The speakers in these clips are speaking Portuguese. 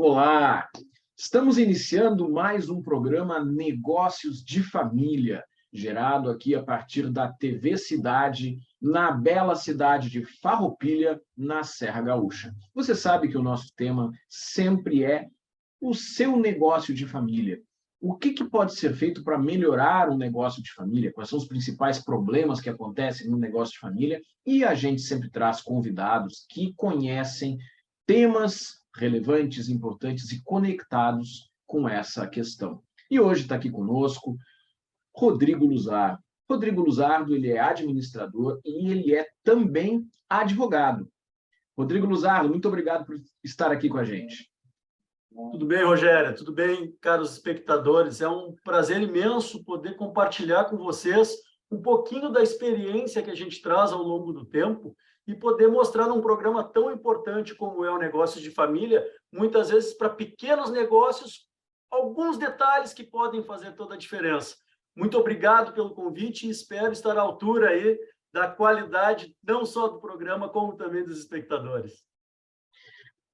Olá! Estamos iniciando mais um programa Negócios de Família, gerado aqui a partir da TV Cidade, na bela cidade de Farroupilha, na Serra Gaúcha. Você sabe que o nosso tema sempre é o seu negócio de família. O que pode ser feito para melhorar o negócio de família? Quais são os principais problemas que acontecem no negócio de família? E a gente sempre traz convidados que conhecem temas relevantes, importantes e conectados com essa questão. E hoje está aqui conosco Rodrigo Luzardo. Rodrigo Luzardo, ele é administrador e ele é também advogado. Rodrigo Luzardo, muito obrigado por estar aqui com a gente. Tudo bem, Rogério? Tudo bem, caros espectadores? É um prazer imenso poder compartilhar com vocês um pouquinho da experiência que a gente traz ao longo do tempo e poder mostrar num programa tão importante como é o Negócios de Família, muitas vezes para pequenos negócios, alguns detalhes que podem fazer toda a diferença. Muito obrigado pelo convite e espero estar à altura aí da qualidade, não só do programa, como também dos espectadores.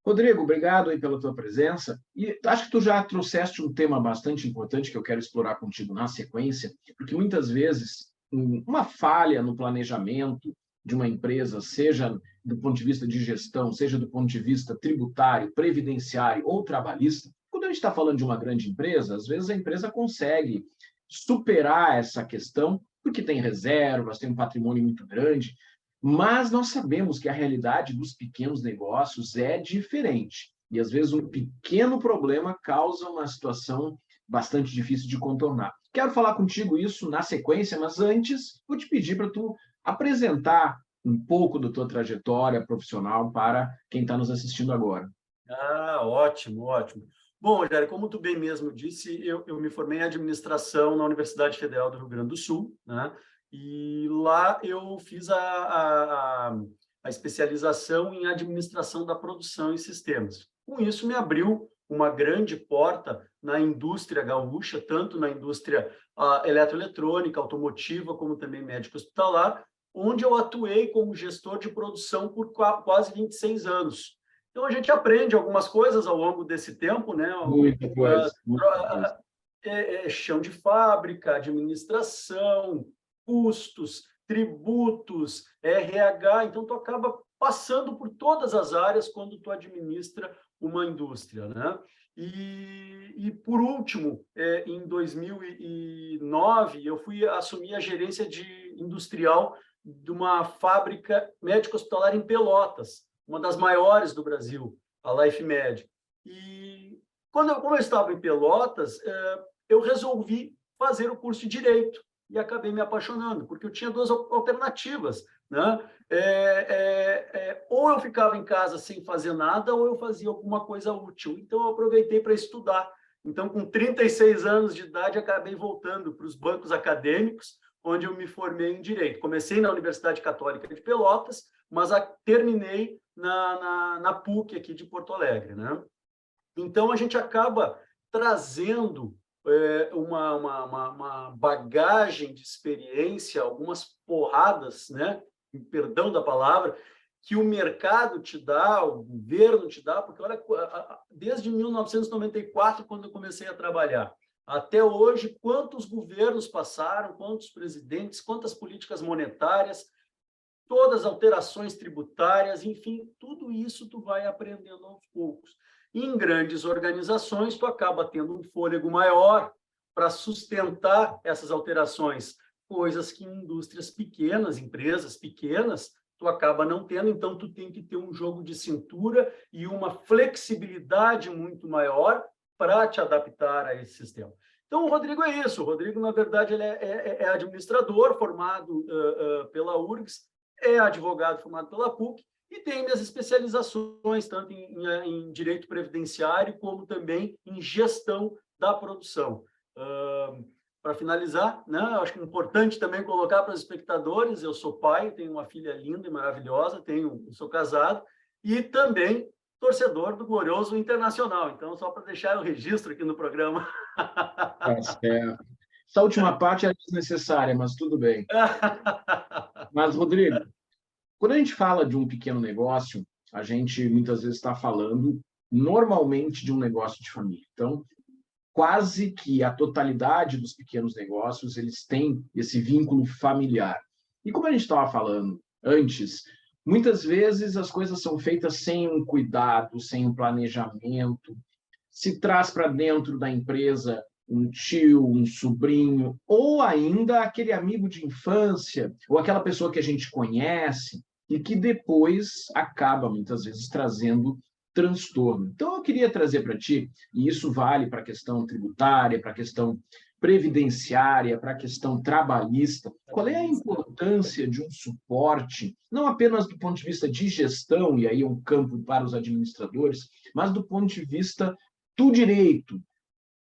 Rodrigo, obrigado aí pela tua presença. E acho que tu já trouxeste um tema bastante importante que eu quero explorar contigo na sequência, porque muitas vezes uma falha no planejamento de uma empresa, seja do ponto de vista de gestão, seja do ponto de vista tributário, previdenciário ou trabalhista, quando a gente está falando de uma grande empresa, às vezes a empresa consegue superar essa questão porque tem reservas, tem um patrimônio muito grande, mas nós sabemos que a realidade dos pequenos negócios é diferente. E, às vezes, um pequeno problema causa uma situação bastante difícil de contornar. Quero falar contigo isso na sequência, mas antes vou te pedir para tu apresentar um pouco da tua trajetória profissional para quem está nos assistindo agora. Ótimo, ótimo. Bom, Rogério, como tu bem mesmo disse, eu me formei em administração na Universidade Federal do Rio Grande do Sul, né? E lá eu fiz a especialização em administração da produção e sistemas. Com isso, me abriu uma grande porta na indústria gaúcha, tanto na indústria eletroeletrônica, automotiva, como também médico-hospitalar, onde eu atuei como gestor de produção por quase 26 anos. Então, a gente aprende algumas coisas ao longo desse tempo, né? Muita coisa. Chão de fábrica, administração, custos, tributos, RH. Então, tu acaba passando por todas as áreas quando tu administra uma indústria, né? E por último, em 2009, eu fui assumir a gerência industrial de uma fábrica médico-hospitalar em Pelotas, uma das maiores do Brasil, a LifeMed. E como eu estava em Pelotas, eu resolvi fazer o curso de Direito e acabei me apaixonando, porque eu tinha duas alternativas, né? Ou eu ficava em casa sem fazer nada, ou eu fazia alguma coisa útil. Então, eu aproveitei para estudar. Então, com 36 anos de idade, acabei voltando para os bancos acadêmicos, onde eu me formei em Direito. Comecei na Universidade Católica de Pelotas, mas terminei na PUC aqui de Porto Alegre, né? Então, a gente acaba trazendo uma bagagem de experiência, algumas porradas, né? Perdão da palavra, que o mercado te dá, o governo te dá, porque olha, desde 1994, quando eu comecei a trabalhar, até hoje, quantos governos passaram, quantos presidentes, quantas políticas monetárias, todas as alterações tributárias, enfim, tudo isso tu vai aprendendo aos poucos. Em grandes organizações, tu acaba tendo um fôlego maior para sustentar essas alterações, coisas que em indústrias pequenas, empresas pequenas, tu acaba não tendo, então tu tem que ter um jogo de cintura e uma flexibilidade muito maior para te adaptar a esse sistema. Então, o Rodrigo é isso. O Rodrigo, na verdade, ele é administrador formado pela URGS, é advogado formado pela PUC, e tem minhas especializações, tanto em direito previdenciário, como também em gestão da produção. Para finalizar, né, acho que é importante também colocar para os espectadores, eu sou pai, tenho uma filha linda e maravilhosa, sou casado, e também torcedor do glorioso Internacional. Então, só para deixar o registro aqui no programa. Essa última parte é desnecessária, mas tudo bem. Mas, Rodrigo, quando a gente fala de um pequeno negócio, a gente muitas vezes está falando normalmente de um negócio de família. Então, quase que a totalidade dos pequenos negócios, eles têm esse vínculo familiar. E como a gente estava falando antes, muitas vezes as coisas são feitas sem um cuidado, sem um planejamento, se traz para dentro da empresa um tio, um sobrinho, ou ainda aquele amigo de infância, ou aquela pessoa que a gente conhece e que depois acaba, muitas vezes, trazendo transtorno. Então, eu queria trazer para ti, e isso vale para a questão tributária, para a questão previdenciária, para a questão trabalhista, qual é a importância de um suporte, não apenas do ponto de vista de gestão, e aí é um campo para os administradores, mas do ponto de vista do direito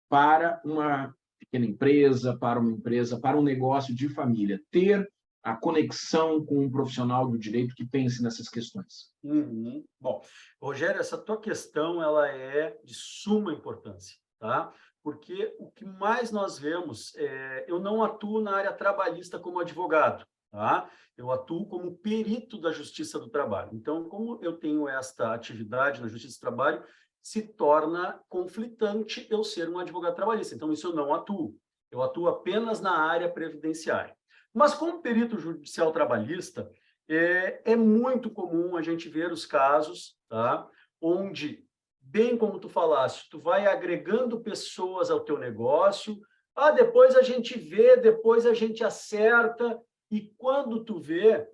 para uma pequena empresa, para um negócio de família, ter a conexão com um profissional do direito que pense nessas questões. Uhum. Bom, Rogério, essa tua questão ela é de suma importância, tá? Porque o que mais nós vemos, eu não atuo na área trabalhista como advogado, tá? Eu atuo como perito da Justiça do Trabalho. Então, como eu tenho esta atividade na Justiça do Trabalho, se torna conflitante eu ser um advogado trabalhista. Então, isso eu não atuo. Eu atuo apenas na área previdenciária. Mas, como perito judicial trabalhista, é muito comum a gente ver os casos, tá? Onde, bem como tu falaste, tu vai agregando pessoas ao teu negócio, depois a gente vê, depois a gente acerta, e quando tu vê,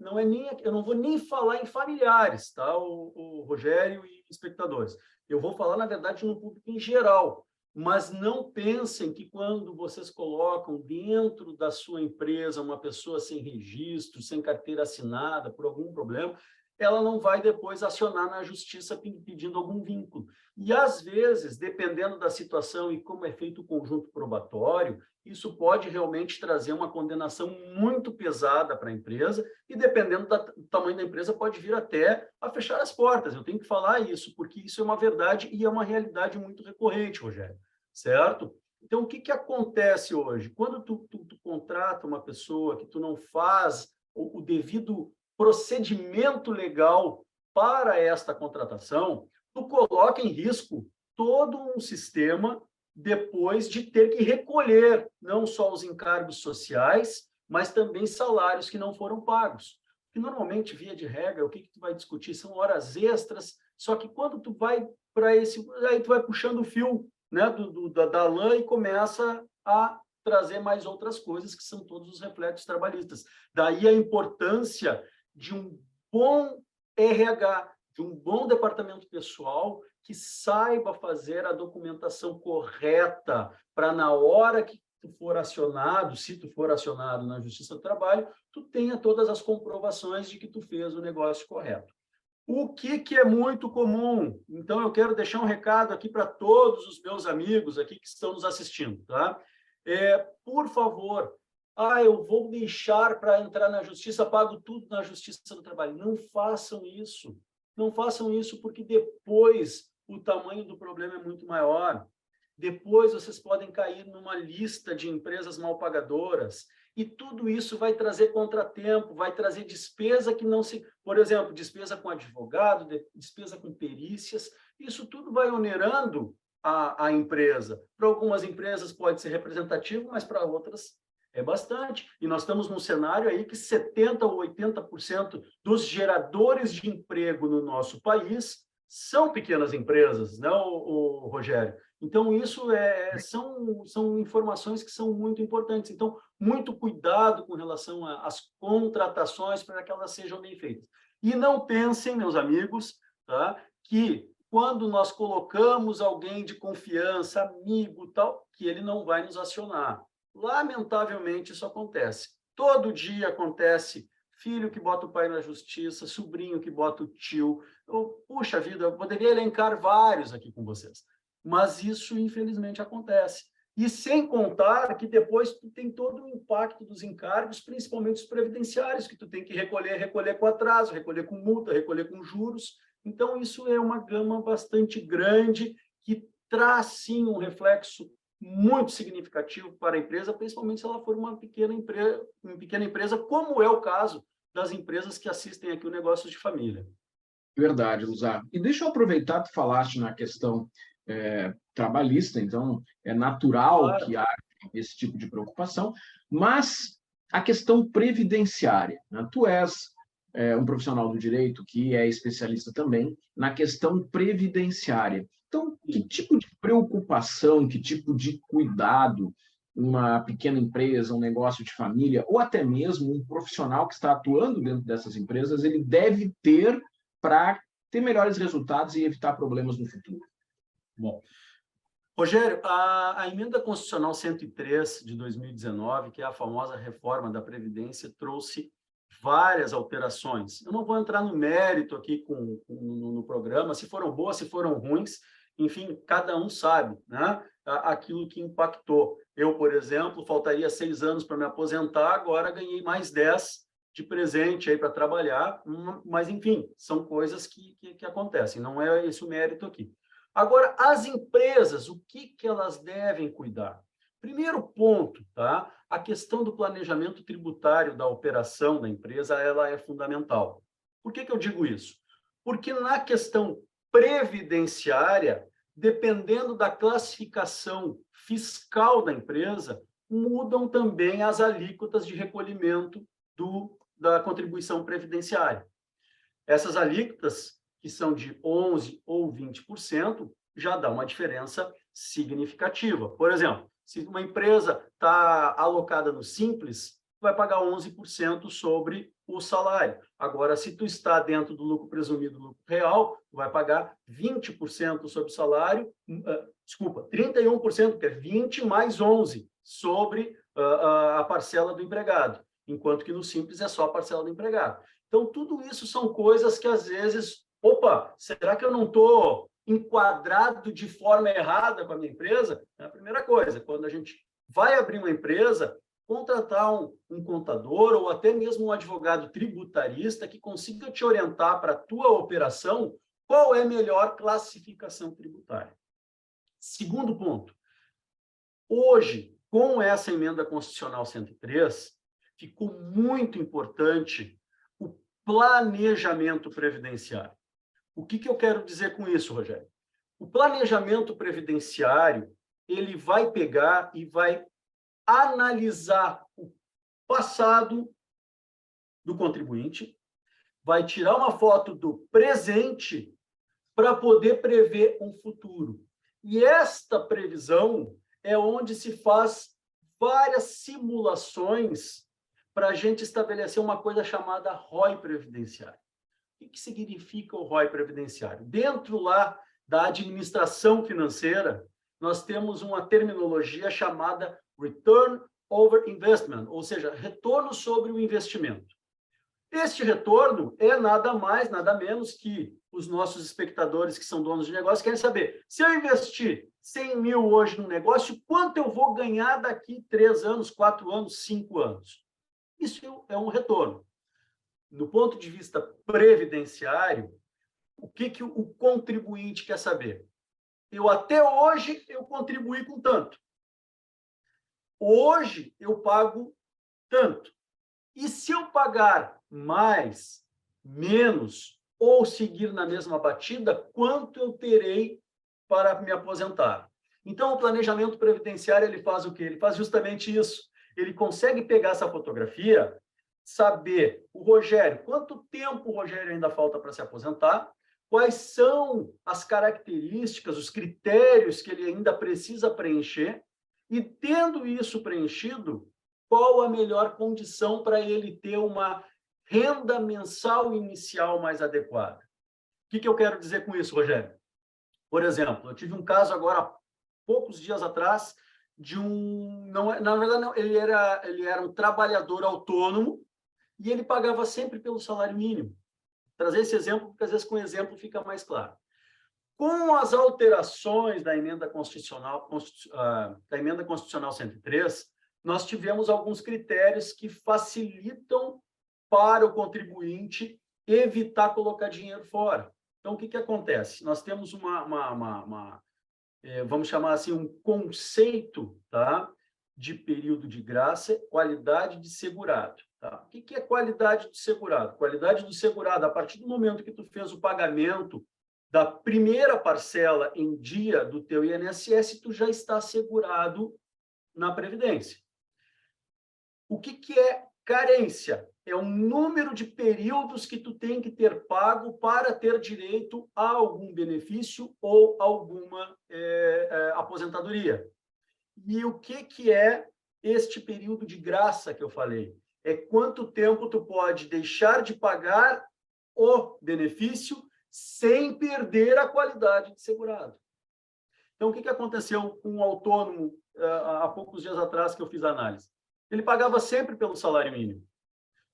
eu não vou nem falar em familiares, tá? O Rogério e espectadores. Eu vou falar, na verdade, no público em geral. Mas não pensem que quando vocês colocam dentro da sua empresa uma pessoa sem registro, sem carteira assinada, por algum problema, ela não vai depois acionar na justiça pedindo algum vínculo. E, às vezes, dependendo da situação e como é feito o conjunto probatório, isso pode realmente trazer uma condenação muito pesada para a empresa e, dependendo do tamanho da empresa, pode vir até a fechar as portas. Eu tenho que falar isso, porque isso é uma verdade e é uma realidade muito recorrente, Rogério, certo? Então, o que acontece hoje? Quando tu contrata uma pessoa que tu não faz o devido procedimento legal para esta contratação, tu coloca em risco todo um sistema depois de ter que recolher não só os encargos sociais, mas também salários que não foram pagos. Que normalmente, via de regra, o que tu vai discutir são horas extras, só que quando tu vai para esse... Aí tu vai puxando o fio, né, da lã e começa a trazer mais outras coisas, que são todos os reflexos trabalhistas. Daí a importância de um bom RH, de um bom departamento pessoal que saiba fazer a documentação correta para, na hora que tu for acionado, se tu for acionado na Justiça do Trabalho, tu tenha todas as comprovações de que tu fez o negócio correto. O que é muito comum? Então, eu quero deixar um recado aqui para todos os meus amigos aqui que estão nos assistindo, tá? Por favor, eu vou deixar para entrar na justiça, pago tudo na Justiça do Trabalho. Não façam isso. Não façam isso, porque depois o tamanho do problema é muito maior. Depois vocês podem cair numa lista de empresas mal pagadoras. E tudo isso vai trazer contratempo, vai trazer despesa que não se... Por exemplo, despesa com advogado, despesa com perícias. Isso tudo vai onerando a empresa. Para algumas empresas pode ser representativo, mas para outras é bastante. E nós estamos num cenário aí que 70% ou 80% dos geradores de emprego no nosso país são pequenas empresas, não, o Rogério? Então, isso são informações que são muito importantes. Então, muito cuidado com relação às contratações para que elas sejam bem feitas. E não pensem, meus amigos, tá, que quando nós colocamos alguém de confiança, amigo, tal, que ele não vai nos acionar. Lamentavelmente, isso acontece. Todo dia acontece filho que bota o pai na justiça, sobrinho que bota o tio. Puxa vida, eu poderia elencar vários aqui com vocês. Mas isso, infelizmente, acontece. E sem contar que depois tu tem todo o impacto dos encargos, principalmente os previdenciários, que tu tem que recolher com atraso, recolher com multa, recolher com juros. Então, isso é uma gama bastante grande que traz, sim, um reflexo muito significativo para a empresa, principalmente se ela for uma pequena empresa, como é o caso das empresas que assistem aqui o negócio de família. Verdade, Luzar. E deixa eu aproveitar, tu falaste na questão trabalhista, então é natural Claro. que haja esse tipo de preocupação, mas a questão previdenciária, né? Tu és um profissional do direito que é especialista também na questão previdenciária. Então, que Sim. tipo de preocupação, que tipo de cuidado uma pequena empresa, um negócio de família, ou até mesmo um profissional que está atuando dentro dessas empresas, ele deve ter para ter melhores resultados e evitar problemas no futuro? Bom, Rogério, a emenda constitucional 103 de 2019, que é a famosa reforma da Previdência, trouxe várias alterações. Eu não vou entrar no mérito aqui no programa, se foram boas, se foram ruins, enfim, cada um sabe, né, aquilo que impactou. Eu, por exemplo, faltaria 6 anos para me aposentar, agora ganhei mais 10 de presente aí para trabalhar, mas, enfim, são coisas que acontecem, não é esse o mérito aqui. Agora, as empresas, o que elas devem cuidar? Primeiro ponto, tá? A questão do planejamento tributário da operação da empresa, ela é fundamental. Por que eu digo isso? Porque na questão previdenciária, dependendo da classificação fiscal da empresa, mudam também as alíquotas de recolhimento da contribuição previdenciária. Essas alíquotas, que são de 11% ou 20%, já dá uma diferença significativa. Por exemplo, se uma empresa está alocada no Simples, vai pagar 11% sobre o salário. Agora, se tu está dentro do lucro presumido, do lucro real, tu vai pagar 20% sobre o salário, desculpa, 31%, que é 20 mais 11 sobre a parcela do empregado, enquanto que no Simples é só a parcela do empregado. Então, tudo isso são coisas que, às vezes, opa, será que eu não estou enquadrado de forma errada com a minha empresa? É a primeira coisa. Quando a gente vai abrir uma empresa, contratar um contador ou até mesmo um advogado tributarista que consiga te orientar para a tua operação qual é a melhor classificação tributária. Segundo ponto, hoje, com essa emenda constitucional 103, ficou muito importante o planejamento previdenciário. O que eu quero dizer com isso, Rogério? O planejamento previdenciário, ele vai pegar e vai analisar o passado do contribuinte, vai tirar uma foto do presente para poder prever um futuro. E esta previsão é onde se faz várias simulações para a gente estabelecer uma coisa chamada ROI previdenciário. O que significa o ROI previdenciário? Dentro lá da administração financeira, nós temos uma terminologia chamada Return over Investment, ou seja, retorno sobre o investimento. Este retorno é nada mais, nada menos que os nossos espectadores que são donos de negócio querem saber. Se eu investir 100 mil hoje no negócio, quanto eu vou ganhar daqui 3 anos, 4 anos, 5 anos? Isso é um retorno. Do ponto de vista previdenciário, o que o contribuinte quer saber? Até hoje, eu contribuí com tanto. Hoje, eu pago tanto. E se eu pagar mais, menos, ou seguir na mesma batida, quanto eu terei para me aposentar? Então, o planejamento previdenciário, ele faz o quê? Ele faz justamente isso. Ele consegue pegar essa fotografia, saber, o Rogério, quanto tempo o Rogério ainda falta para se aposentar, quais são as características, os critérios que ele ainda precisa preencher, e tendo isso preenchido, qual a melhor condição para ele ter uma renda mensal inicial mais adequada. O que eu quero dizer com isso, Rogério? Por exemplo, eu tive um caso agora, há poucos dias atrás, de na verdade, não, ele era um trabalhador autônomo e ele pagava sempre pelo salário mínimo. Trazer esse exemplo, porque às vezes com o exemplo fica mais claro. Com as alterações da emenda constitucional 103, nós tivemos alguns critérios que facilitam para o contribuinte evitar colocar dinheiro fora. Então, o que acontece? Nós temos vamos chamar assim, um conceito, tá, de período de graça, qualidade de segurado. Tá? O que é qualidade do segurado? Qualidade do segurado, a partir do momento que tu fez o pagamento da primeira parcela em dia do teu INSS, tu já está segurado na Previdência. O que é carência? É o número de períodos que tu tem que ter pago para ter direito a algum benefício ou alguma aposentadoria. E o que é este período de graça que eu falei? É quanto tempo tu pode deixar de pagar o benefício sem perder a qualidade de segurado. Então, o que aconteceu com um autônomo há poucos dias atrás que eu fiz a análise? Ele pagava sempre pelo salário mínimo.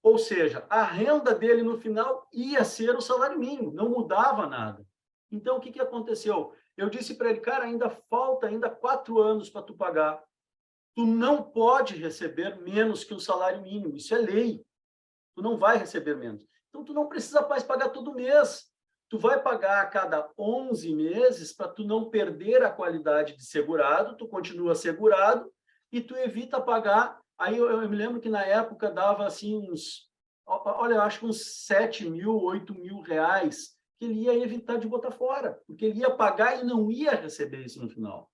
Ou seja, a renda dele no final ia ser o salário mínimo, não mudava nada. Então, o que aconteceu? Eu disse para ele, cara, ainda falta 4 anos para tu pagar. Tu não pode receber menos que o salário mínimo, isso é lei. Tu não vai receber menos. Então, tu não precisa mais pagar todo mês. Tu vai pagar a cada 11 meses para tu não perder a qualidade de segurado, tu continua segurado e tu evita pagar. Aí eu me lembro que na época dava assim olha, eu acho que uns 7 mil, 8 mil reais que ele ia evitar de botar fora, porque ele ia pagar e não ia receber isso no final.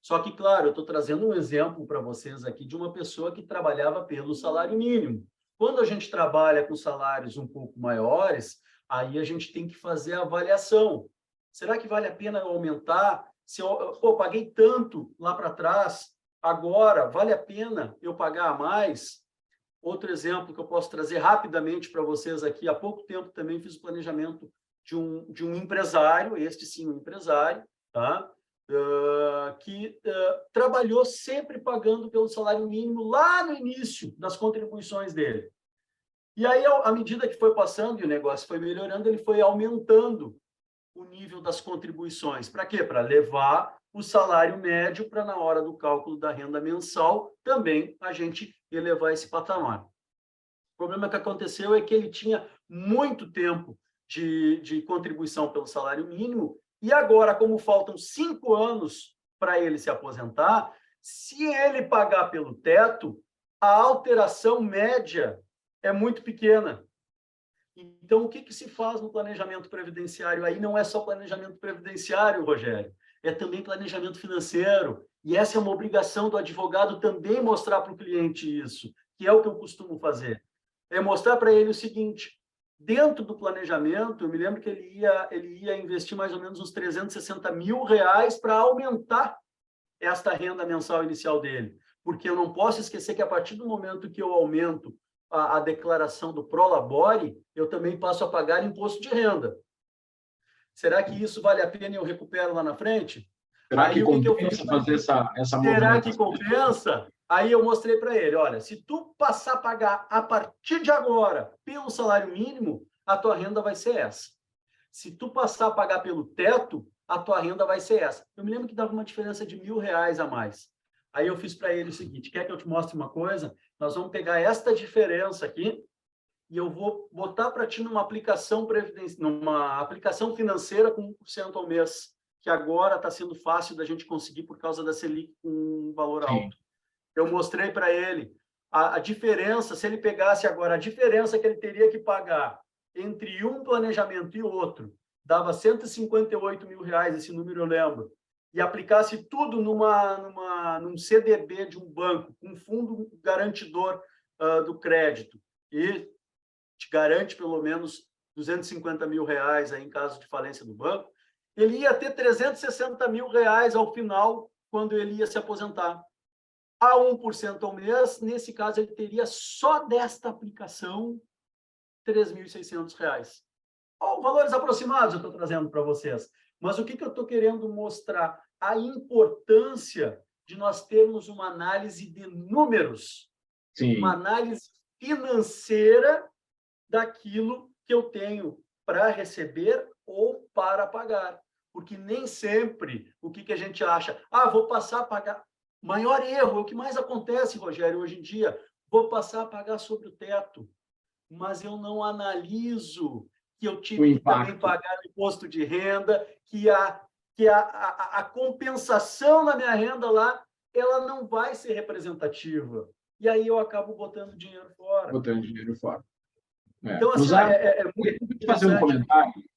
Só que, claro, eu estou trazendo um exemplo para vocês aqui de uma pessoa que trabalhava pelo salário mínimo. Quando a gente trabalha com salários um pouco maiores, aí a gente tem que fazer a avaliação. Será que vale a pena aumentar? Se eu paguei tanto lá para trás, agora vale a pena eu pagar mais? Outro exemplo que eu posso trazer rapidamente para vocês aqui, há pouco tempo também fiz o planejamento de um empresário, este sim, um empresário, tá? Que trabalhou sempre pagando pelo salário mínimo lá no início das contribuições dele. E aí, à medida que foi passando e o negócio foi melhorando, ele foi aumentando o nível das contribuições. Para quê? Para levar o salário médio para, na hora do cálculo da renda mensal, também a gente elevar esse patamar. O problema que aconteceu é que ele tinha muito tempo de contribuição pelo salário mínimo e agora, como faltam 5 anos para ele se aposentar, se ele pagar pelo teto, a alteração média é muito pequena. Então, o que se faz no planejamento previdenciário? Aí não é só planejamento previdenciário, Rogério, é também planejamento financeiro. E essa é uma obrigação do advogado também mostrar para o cliente isso, que é o que eu costumo fazer. É mostrar para ele o seguinte, dentro do planejamento, eu me lembro que ele ia investir mais ou menos uns 360 mil reais para aumentar esta renda mensal inicial dele. Porque eu não posso esquecer que a partir do momento que eu aumento a declaração do Prolabore, eu também passo a pagar imposto de renda. Será que isso vale a pena e eu recupero lá na frente? Será que compensa fazer essa movimentação? Será que compensa? Aí eu mostrei para ele, olha, se tu passar a pagar a partir de agora pelo salário mínimo, a tua renda vai ser essa. Se tu passar a pagar pelo teto, a tua renda vai ser essa. Eu me lembro que dava uma diferença de R$1.000 a mais. Aí eu fiz para ele o seguinte, quer que eu te mostre uma coisa? Nós vamos pegar esta diferença aqui e eu vou botar para ti numa aplicação financeira com 1% ao mês, que agora está sendo fácil da gente conseguir por causa da Selic com um valor alto. Eu mostrei para ele a diferença, se ele pegasse agora a diferença que ele teria que pagar entre um planejamento e outro, dava R$158 mil, esse número eu lembro, e aplicasse tudo num CDB de um banco, com um fundo garantidor do crédito, e te garante pelo menos R$250 mil aí em caso de falência do banco, ele ia ter R$360 mil ao final, quando ele ia se aposentar. A 1% ao mês, nesse caso, ele teria só desta aplicação R$3.600. Valores aproximados eu estou trazendo para vocês. Mas o que eu estou querendo mostrar? A importância de nós termos uma análise de números, uma análise financeira daquilo que eu tenho para receber ou para pagar. Porque nem sempre o que a gente acha, vou passar a pagar. Maior erro, o que mais acontece, Rogério, hoje em dia, vou passar a pagar sobre o teto, mas eu não analiso que eu tive que também pagar o imposto de renda, que a compensação na minha renda lá ela não vai ser representativa. E aí eu acabo botando dinheiro fora. Botando dinheiro fora. Então, assim, é muito interessante.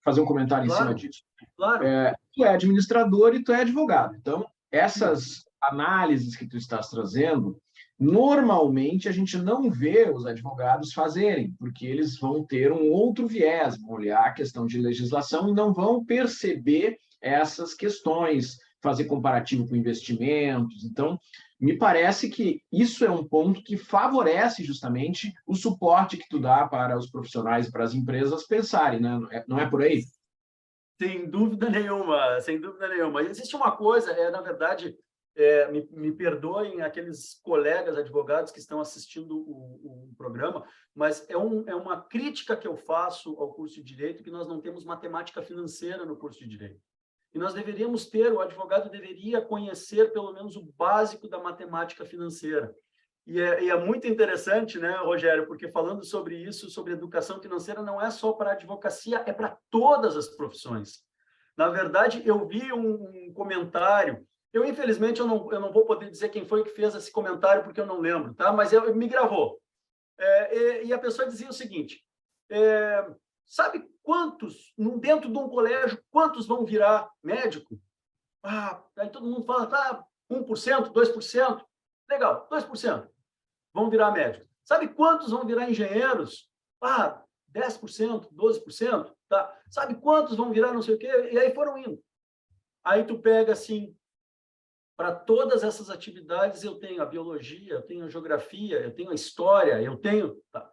Fazer um comentário em cima Claro, disso. claro. Tu é administrador e tu é advogado. Então, essas análises que tu estás trazendo, normalmente a gente não vê os advogados fazerem, porque eles vão ter um outro viés, vão olhar a questão de legislação e não vão perceber essas questões, fazer comparativo com investimentos. Então, me parece que isso é um ponto que favorece justamente o suporte que tu dá para os profissionais e para as empresas pensarem, né? Não é por aí? Sem dúvida nenhuma, sem dúvida nenhuma. Existe uma coisa, na verdade, me perdoem aqueles colegas advogados que estão assistindo o programa, mas é uma crítica que eu faço ao curso de Direito, que nós não temos matemática financeira no curso de Direito. E nós deveríamos ter, o advogado deveria conhecer pelo menos o básico da matemática financeira. E é muito interessante, né, Rogério, porque falando sobre isso, sobre educação financeira, não é só para a advocacia, é para todas as profissões. Na verdade, eu vi um comentário, infelizmente, eu não vou poder dizer quem foi que fez esse comentário, porque eu não lembro, tá? Mas me gravou. E a pessoa dizia o seguinte, sabe quantos, dentro de um colégio, quantos vão virar médico? Aí todo mundo fala, tá, 1%, 2%. Legal, 2%. Vão virar médicos. Sabe quantos vão virar engenheiros? 10%, 12%. Tá? Sabe quantos vão virar não sei o quê? E aí foram indo. Aí tu pega assim, para todas essas atividades eu tenho a biologia, eu tenho a geografia, eu tenho a história, eu tenho... Tá.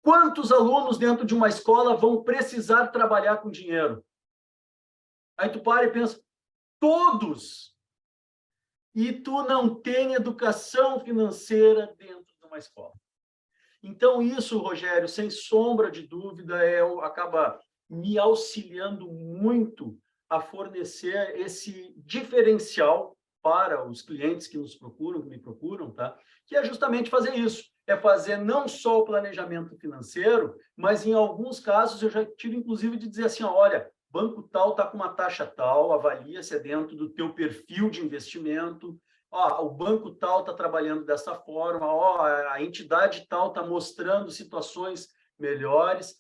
Quantos alunos dentro de uma escola vão precisar trabalhar com dinheiro? Aí tu para e pensa, todos! E tu não tem educação financeira dentro de uma escola. Então, isso, Rogério, sem sombra de dúvida, acaba me auxiliando muito a fornecer esse diferencial para os clientes que nos procuram, que me procuram, tá? Que é justamente fazer isso. É fazer não só o planejamento financeiro, mas, em alguns casos, eu já tive, inclusive, de dizer assim, olha, banco tal está com uma taxa tal, avalia se é dentro do teu perfil de investimento, o banco tal está trabalhando dessa forma, a entidade tal está mostrando situações melhores,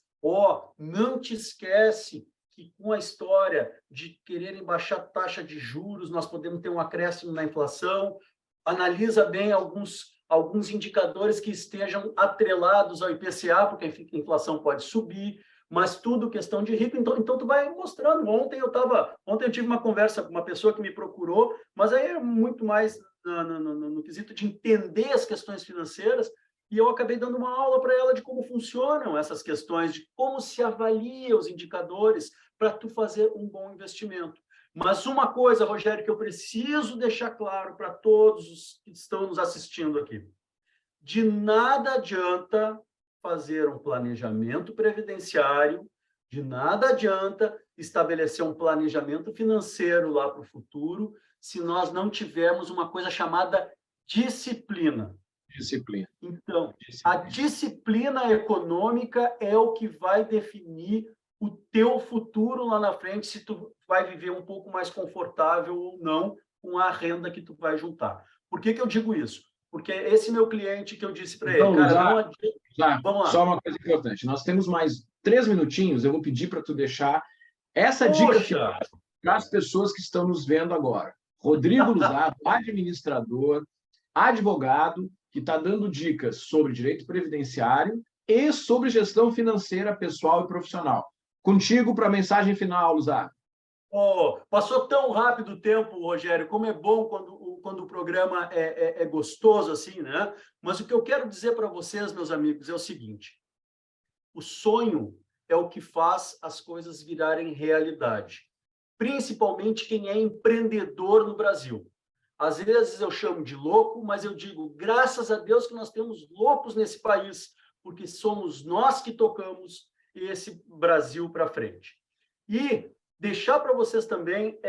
não te esquece que com a história de quererem baixar a taxa de juros, nós podemos ter um acréscimo na inflação, analisa bem alguns indicadores que estejam atrelados ao IPCA, porque a inflação pode subir, mas tudo questão de risco, então tu vai mostrando. Ontem eu tive uma conversa com uma pessoa que me procurou, mas aí é muito mais no quesito de entender as questões financeiras, e eu acabei dando uma aula para ela de como funcionam essas questões, de como se avalia os indicadores para tu fazer um bom investimento. Mas uma coisa, Rogério, que eu preciso deixar claro para todos os que estão nos assistindo aqui: de nada adianta fazer um planejamento previdenciário, de nada adianta estabelecer um planejamento financeiro lá para o futuro, se nós não tivermos uma coisa chamada disciplina. Disciplina. Então, a disciplina econômica é o que vai definir o teu futuro lá na frente, se tu vai viver um pouco mais confortável ou não com a renda que tu vai juntar. Por que eu digo isso? Porque esse meu cliente que eu disse para ele, cara, não adianta... Vamos lá. Só uma coisa importante. Nós temos mais 3 minutinhos, eu vou pedir para tu deixar essa dica para as pessoas que estão nos vendo agora. Rodrigo Luzato, administrador, advogado, que está dando dicas sobre direito previdenciário e sobre gestão financeira pessoal e profissional. Contigo para a mensagem final, Luzato. Passou tão rápido o tempo, Rogério, como é bom quando o programa é gostoso assim, né? Mas o que eu quero dizer para vocês, meus amigos, é o seguinte: o sonho é o que faz as coisas virarem realidade, principalmente quem é empreendedor no Brasil. Às vezes eu chamo de louco, mas eu digo, graças a Deus que nós temos loucos nesse país, porque somos nós que tocamos esse Brasil para frente. E deixar para vocês também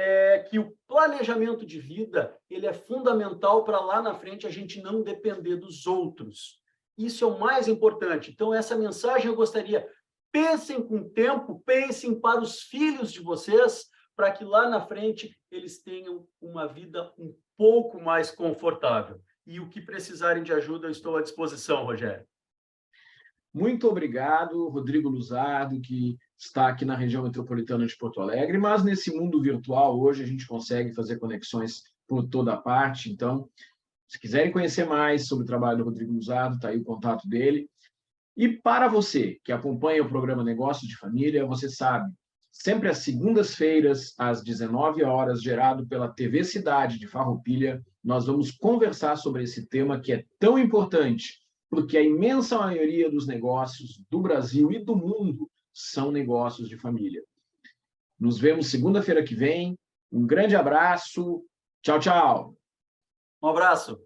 que o planejamento de vida ele é fundamental para lá na frente a gente não depender dos outros. Isso é o mais importante. Então, essa mensagem eu gostaria, pensem com tempo, pensem para os filhos de vocês, para que lá na frente eles tenham uma vida um pouco mais confortável. E o que precisarem de ajuda, eu estou à disposição, Rogério. Muito obrigado, Rodrigo Luzardo, que está aqui na região metropolitana de Porto Alegre, mas nesse mundo virtual, hoje, a gente consegue fazer conexões por toda a parte. Então, se quiserem conhecer mais sobre o trabalho do Rodrigo Luzardo, está aí o contato dele. E para você que acompanha o programa Negócios de Família, você sabe, sempre às segundas-feiras, às 19 horas, gerado pela TV Cidade de Farroupilha, nós vamos conversar sobre esse tema que é tão importante, porque a imensa maioria dos negócios do Brasil e do mundo são negócios de família. Nos vemos segunda-feira que vem. Um grande abraço. Tchau, tchau. Um abraço.